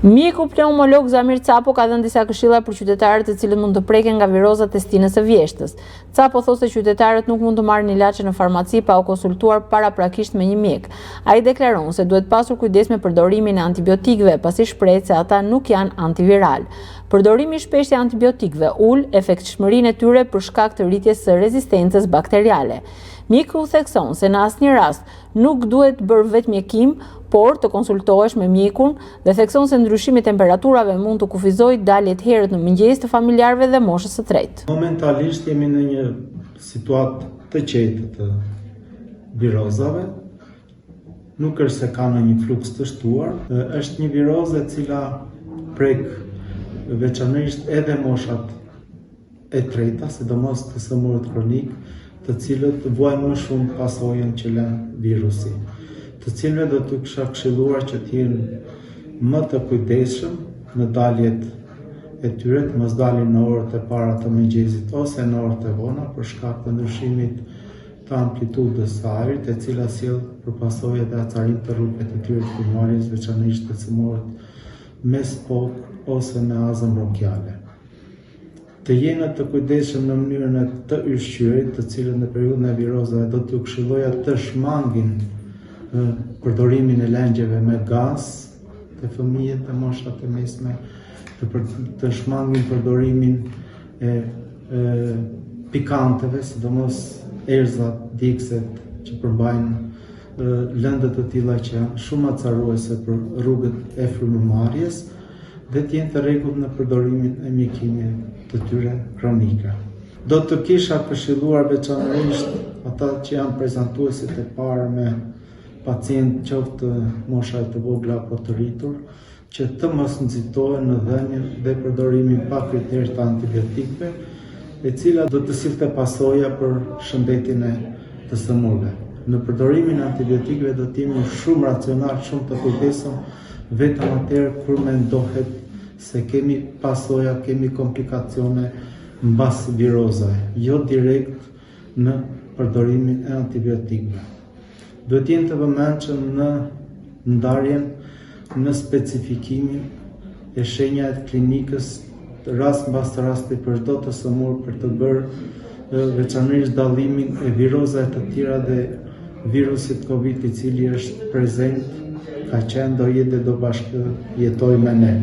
Mjeku pneumolog Zamir Capo ka dhënë disa këshilla për qytetarët të cilët mund të preken nga viroza testinës së vjeshtës. Capo thosë se qytetarët nuk mund të marrin ilaçe në farmaci pa u konsultuar paraprakisht me një mjek. Ai deklaron se duhet pasur kujdes me përdorimin e antibiotikëve, pasi shpreh se ata nuk janë antiviral. Përdorimi i shpeshtë i antibiotikëve ul efektshmërinë e tyre për shkak të rritjes së rezistencës bakteriale. Mjeku thekson se në asnjë rast nuk duhet bërë vetëm mjekim, por të konsultohesh me mjekun dhe thekson se ndryshimi i temperaturave mund të kufizojë daljet herët në mëngjes të familjarëve dhe moshës së tretë. Momentalisht jemi në një situatë të qetë të virozave. Nuk është se ka në një fluks të shtuar, është një virozë e cila prek veçanërisht edhe moshat e treta, sidomos të sëmurët kronik, të cilët vuajnë më shumë pasojën që lën virusi, të cilëve do të kisha këshilluar që të jenë më të kujdesshëm në daljet e tyre, të mos dalin në orët e para të mëngjesit ose në orët e vona për shkak të ndryshimit të amplitudës së ajrit, e cila sjell për pasojë edhe acarim të rrugëve të tyre të pulmonaris, veçanërisht të sëmurët me spok ose me azëm bronkiale. Të jenë të kujdesshëm në mënyrën e të ushqyerit, të cilët në periudhën e virozave do t'ju këshilloja të shmangin përdorimin e lengjeve me gaz të fëmijët e moshat e mesme, të shmangin përdorimin e pikanteve, sidomos erëzat, djegëset që përmbajnë lëndët të tilla që janë shumë acaruese për rrugët e frymëmarrjes dhe të jenë të rregullt në përdorimin e mjekimit të tyre kronike. Do të kisha këshilluar veçanërisht ata që janë prezantuesit e parë me pacient qoftë mosha të vogla apo të rritur, që të mos nxitohen në dhënien dhe përdorimin pa kriter të antibiotikëve, e cila do të sillte pasoja për shëndetin e të sëmurëve. Në përdorimin e antibiotikëve do të jemi shumë racional, shumë të kujdesshëm, vetëm atëherë kur mendohet se kemi pasoja, kemi komplikacione mbas virozave, jo direkt në përdorimin e antibiotikëve. Duhet jenë të vëmendshëm në ndarjen, në specifikimin e shenjave të klinikës, rast mbas rasti për çdo të sëmurë, për të bërë veçanërisht dallimin e virozave të tjera dhe virusit Covid i cili është prezent, ka qenë, do jetë dhe do bashkë jetoj me ne.